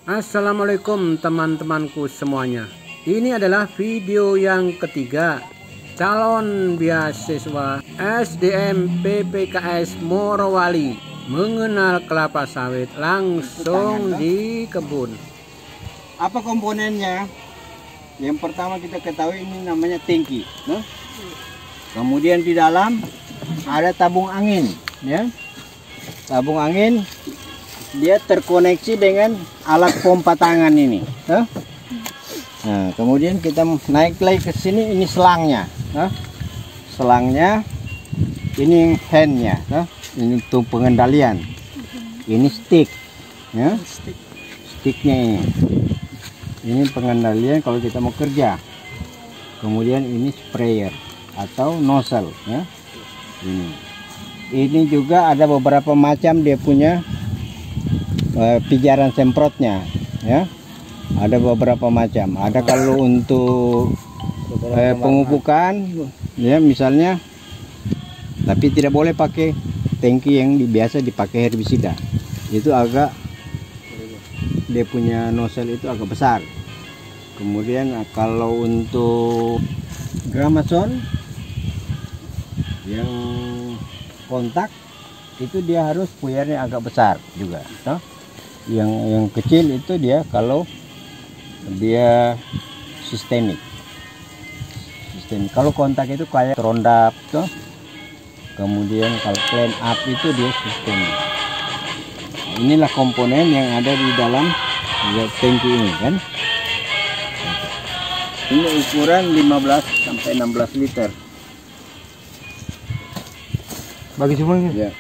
Assalamualaikum teman-temanku semuanya. Ini adalah video yang ketiga. Calon beasiswa SDM PPKS Morowali mengenal kelapa sawit langsung di kebun. Apa komponennya? Yang pertama kita ketahui ini namanya tangki, no? Kemudian di dalam ada tabung angin, ya. Tabung angin dia terkoneksi dengan alat pompa tangan ini, no? Nah, kemudian kita naik lagi ke sini, ini selangnya, no? Selangnya, ini handnya, no? Ini untuk pengendalian. Ini stick, ya. Sticknya ini. Ini pengendalian kalau kita mau kerja. Kemudian ini sprayer atau nozzle, ya. Ini juga ada beberapa macam dia punya pijaran semprotnya, ya. Ada beberapa macam. Ada kalau untuk pemupukan, ya misalnya, tapi tidak boleh pakai tangki yang biasa dipakai herbisida. Itu agak, dia punya nozzle itu agak besar. Kemudian kalau untuk Gramason yang kontak itu dia harus puyarnya agak besar juga, no? Yang kecil itu dia kalau dia sistemik. Kalau kontak itu kayak rondap, no? Kemudian kalau clean up itu dia sistemik. Inilah komponen yang ada di dalam tangki ini, kan? Ini ukuran 15 sampai 16 liter. Bagi semuanya. Ya.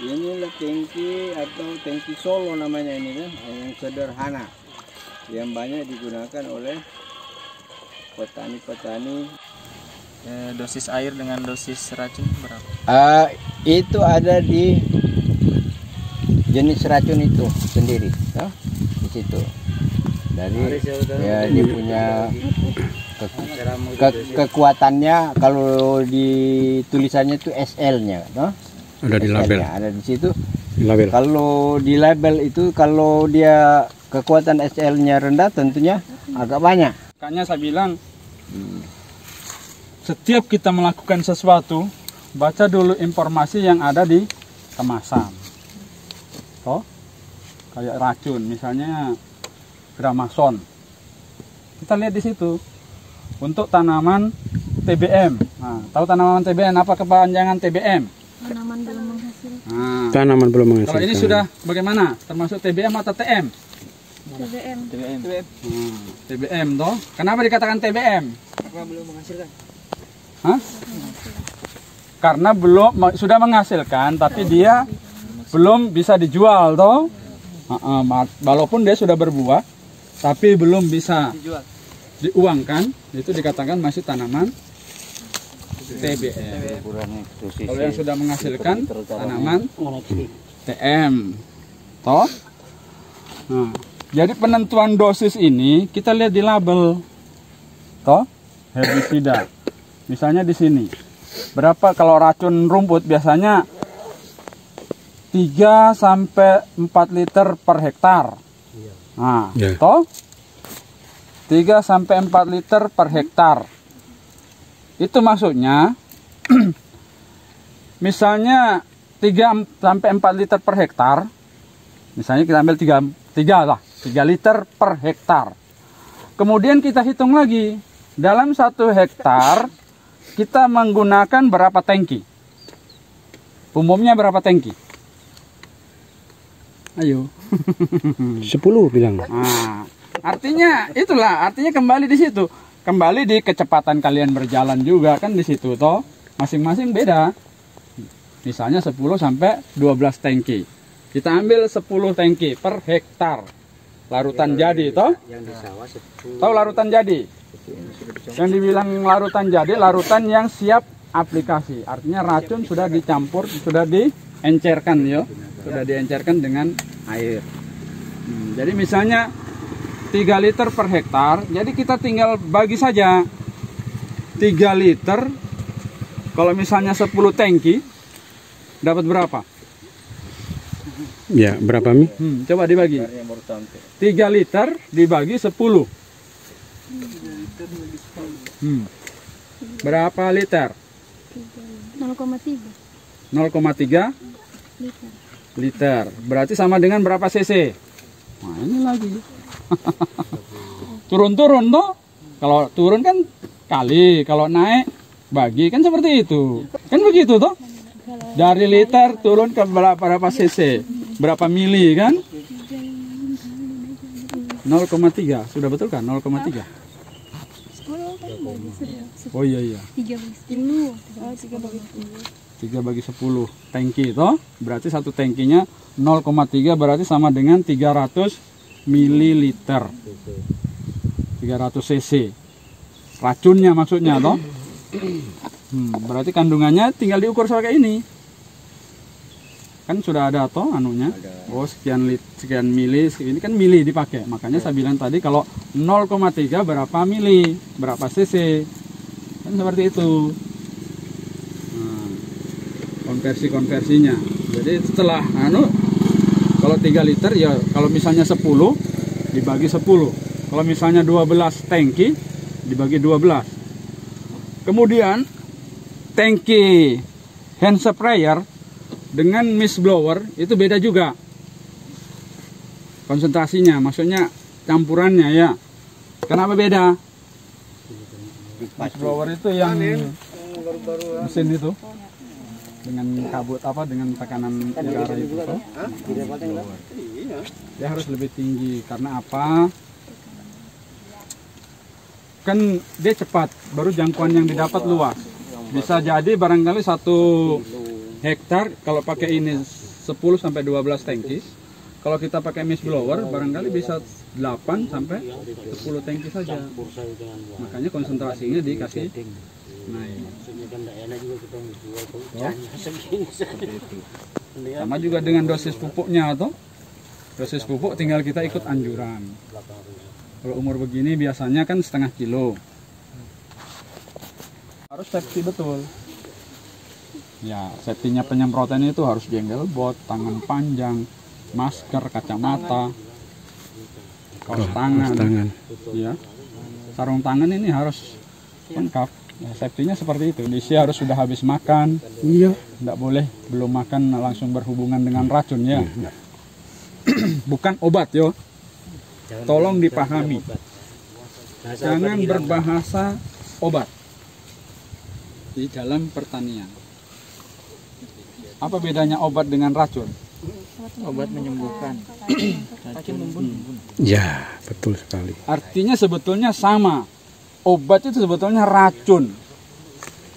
Inilah tangki atau tangki Solo namanya ini, kan? Yang sederhana, yang banyak digunakan oleh petani-petani. Dosis air dengan dosis racun berapa? Itu ada di jenis racun itu sendiri, no? Di situ. Dari ya dia punya kekuatannya, kalau di tulisannya itu SL-nya, no? Ada di label. Ada di situ. Di label. Kalau di label itu, kalau dia kekuatan SL-nya rendah, tentunya agak banyak. Makanya saya bilang, setiap kita melakukan sesuatu, baca dulu informasi yang ada di kemasan. Toh, kayak racun, misalnya Gramason. Kita lihat di situ. Untuk tanaman TBM. Nah, tahu tanaman TBM apa kepanjangan TBM? Tanaman belum menghasilkan. Nah, Tanaman belum menghasilkan. kalau ini sudah bagaimana? Termasuk TBM atau TM? TBM. TBM toh. Kenapa dikatakan TBM? Karena belum menghasilkan. Hah? Karena sudah menghasilkan, tapi dia belum bisa dijual toh. Walaupun dia sudah berbuah, tapi belum bisa diuangkan, itu dikatakan masih tanaman TBM. Kalau yang sudah menghasilkan tanaman TM toh. Nah, jadi penentuan dosis ini kita lihat di label toh, herbisida. Misalnya di sini berapa, kalau racun rumput biasanya 3 sampai 4 liter per hektar. Nah, toh 3 sampai 4 liter per hektar. Itu maksudnya misalnya 3 sampai 4 liter per hektar. Misalnya kita ambil 3 liter per hektar. Kemudian kita hitung lagi, dalam 1 hektar kita menggunakan berapa tangki? Umumnya berapa tangki? Ayo. 10 bilang. Nah, artinya kembali di situ. Kembali di kecepatan kalian berjalan juga kan di situ toh. Masing-masing beda. Misalnya 10 sampai 12 tangki. Kita ambil 10 tangki per hektar. Larutan jadi toh? Yang di sawah 10. Tahu larutan jadi? Yang dibilang larutan jadi, larutan yang siap aplikasi. Artinya racun sudah dicampur, sudah diencerkan ya. Sudah diencerkan dengan air. Jadi misalnya 3 liter per hektar, jadi kita tinggal bagi saja 3 liter Kalau misalnya 10 tangki dapat berapa? Ya, berapa Mi? Coba dibagi. 3 liter dibagi 10. Berapa liter? 0,3 0,3 liter. liter. Berarti sama dengan berapa cc? Nah, ini lagi. Turun-turun toh. Kalau turun kan kali, kalau naik bagi, kan seperti itu. Kan begitu toh? Dari liter turun ke berapa cc? Berapa mili kan? 0,3. Sudah betul kan? 0,3. 10 kan bagi sudah. Oh iya iya. 3 bagi 10. Oh, 3 bagi 10. 3 bagi 10 tangki toh. Berarti satu tangkinya 0,3 berarti sama dengan 300 mililiter. 300 cc. Racunnya maksudnya toh. Berarti kandungannya tinggal diukur pakai ini. Kan sudah ada toh anunya. Oh sekian mili, ini kan mili dipakai. Makanya saya bilang tadi kalau 0,3 berapa mili, berapa cc. Kan seperti itu. Konversinya. Jadi setelah kalau 3 liter ya kalau misalnya 10 dibagi 10. Kalau misalnya 12 tangki dibagi 12. Kemudian tangki hand sprayer dengan mist blower itu beda juga. Konsentrasinya, maksudnya campurannya ya. Kenapa beda? Mist blower itu yang mesin itu dengan kabut dengan tekanan udara itu toh. Dia harus lebih tinggi karena apa? Kan dia cepat, baru jangkauan yang didapat luas. Bisa jadi barangkali 1 hektar kalau pakai ini 10 sampai 12 tangki. Kalau kita pakai mist blower barangkali bisa 8 sampai 10 tangki saja. Makanya konsentrasinya dikasih naik. Sama juga dengan dosis pupuknya atau dosis pupuk tinggal kita ikut anjuran. Kalau umur begini biasanya kan setengah kilo. Harus safety betul. Ya, safety-nya penyemprotan itu harus jengkel bot, tangan panjang, masker, kacamata, kaos tangan. Ya. Sarung tangan ini harus lengkap. Ya, safety-nya seperti itu. Indonesia harus sudah habis makan. Iya. Tidak boleh belum makan langsung berhubungan dengan racun ya. Bukan obat yo. Tolong dipahami. Jangan berbahasa obat di dalam pertanian. Apa bedanya obat dengan racun? Obat menyembuhkan. Racun membunuh. Ya, betul sekali. Artinya sebetulnya sama. Obat itu sebetulnya racun.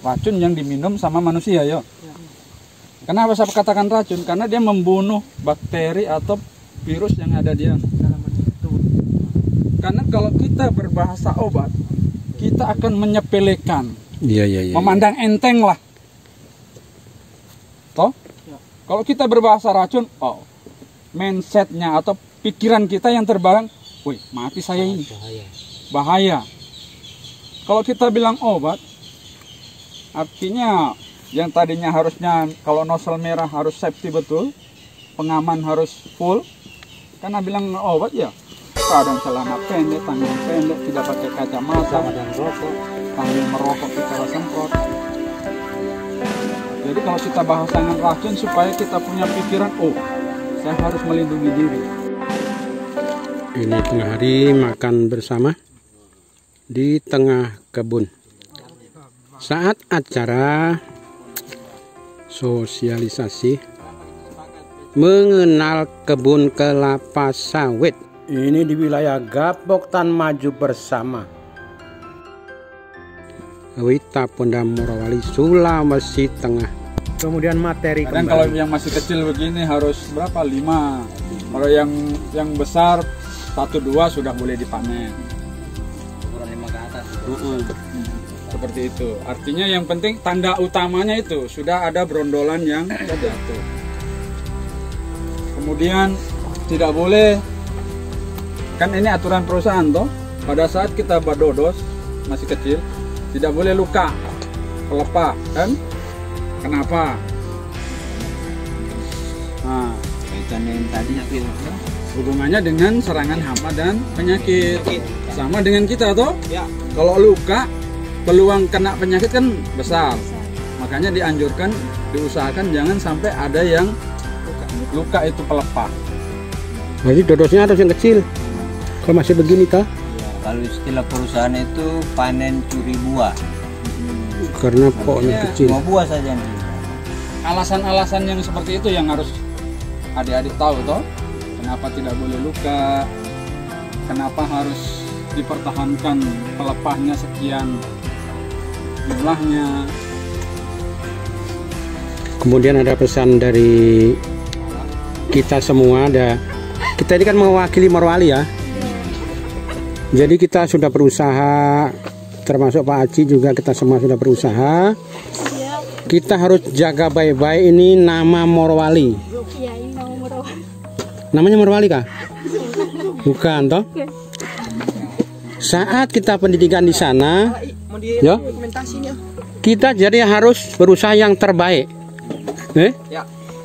Racun yang diminum sama manusia ya. Kenapa saya katakan racun? Karena dia membunuh bakteri atau virus yang ada di dalam. Karena kalau kita berbahasa obat, kita akan menyepelekan, Iya. memandang enteng lah. Toh? Kalau kita berbahasa racun, mindsetnya atau pikiran kita yang terbayang, wih mati saya ini, bahaya. Kalau kita bilang obat, artinya yang tadinya harusnya kalau nozzle merah harus safety betul, pengaman harus full, karena bilang obat ya. Kadang celana pendek, tangan pendek, tidak pakai kacamata, sambil merokok kita semprot. Jadi kalau kita bahas dengan racun supaya kita punya pikiran, saya harus melindungi diri. Ini tengah hari makan bersama di tengah kebun. Saat acara sosialisasi mengenal kebun kelapa sawit. Ini di wilayah Gapok Tan Maju Bersama, Wita Pondam Morowali, Sulawesi Tengah. Kemudian materi kadang kalau yang masih kecil begini harus berapa? 5. Kalau yang besar 1-2 sudah boleh dipanen. Ukuran 5 ke atas. Seperti itu. Artinya yang penting tanda utamanya itu sudah ada brondolan yang jatuh. Kemudian tidak boleh, kan ini aturan perusahaan toh, pada saat kita badodos masih kecil tidak boleh luka pelepah kan? Kenapa? Nah, Kaitannya yang tadi itu. hubungannya dengan serangan hama dan penyakit. Sama dengan kita toh. Ya. Kalau luka, peluang kena penyakit kan besar. Makanya dianjurkan, diusahakan jangan sampai ada yang luka itu pelepah. Berarti dodosnya harus yang kecil. Kalau masih begini toh, Kalau istilah perusahaan itu panen curi buah. karena pokoknya kecil. Cuma buah saja nih. Alasan-alasan yang seperti itu yang harus adik-adik tahu toh. Kenapa tidak boleh luka? Kenapa harus dipertahankan pelepahnya sekian jumlahnya? Kemudian ada pesan dari kita semua, kita ini kan mewakili Morowali ya. Jadi kita sudah berusaha, termasuk Pak Aci juga, kita semua sudah berusaha. Kita harus jaga baik-baik ini nama Morowali. Iya, ini nama Morowali. Namanya Morowali kah? Bukan toh? Saat kita pendidikan di sana, ya, kita jadi harus berusaha yang terbaik. Ya.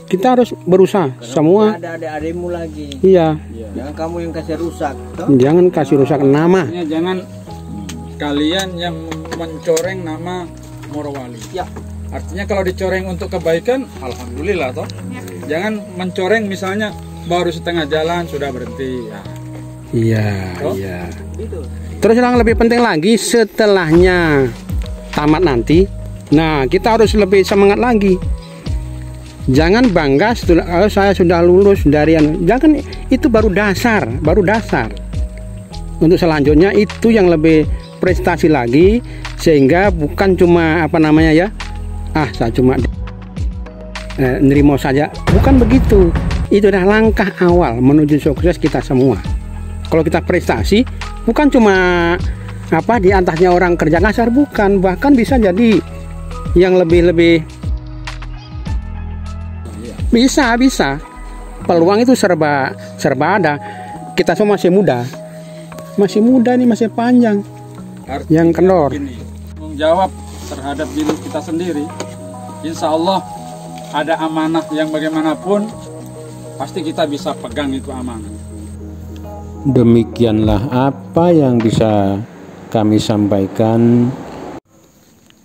Kita harus berusaha semua. Ada adik-adikmu lagi. Iya. Jangan kamu yang kasih rusak. Toh? Jangan kasih rusak nama. Artinya jangan kalian yang mencoreng nama Morowali. Ya. Artinya kalau dicoreng untuk kebaikan, alhamdulillah toh. Jangan mencoreng misalnya baru setengah jalan sudah berhenti. Ya. Iya, Oh. iya. Terus yang lebih penting lagi setelahnya tamat nanti, nah kita harus lebih semangat lagi. Jangan bangga setelah saya sudah lulus dari jangan, itu baru dasar, Untuk selanjutnya itu yang lebih prestasi lagi, sehingga bukan cuma saya cuma nerimo saja, bukan begitu. Itu adalah langkah awal menuju sukses kita semua. Kalau kita prestasi, bukan cuma di atasnya orang kerja kasar, bukan, bahkan bisa jadi yang lebih. Bisa. Peluang itu serba ada. Kita semua masih muda nih, masih panjang. Artinya Yang kendor. begini, tanggung jawab terhadap diri kita sendiri. Insya Allah ada amanah yang bagaimanapun pasti kita bisa pegang itu amanah. Demikianlah apa yang bisa kami sampaikan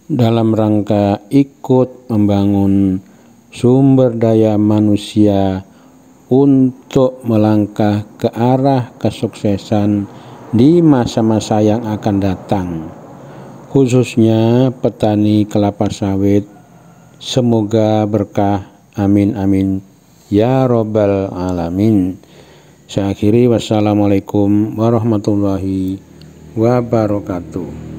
dalam rangka ikut membangun sumber daya manusia untuk melangkah ke arah kesuksesan di masa-masa yang akan datang, khususnya petani kelapa sawit. Semoga berkah, amin amin ya robbal alamin. Saya akhiri, wassalamualaikum warahmatullahi wabarakatuh.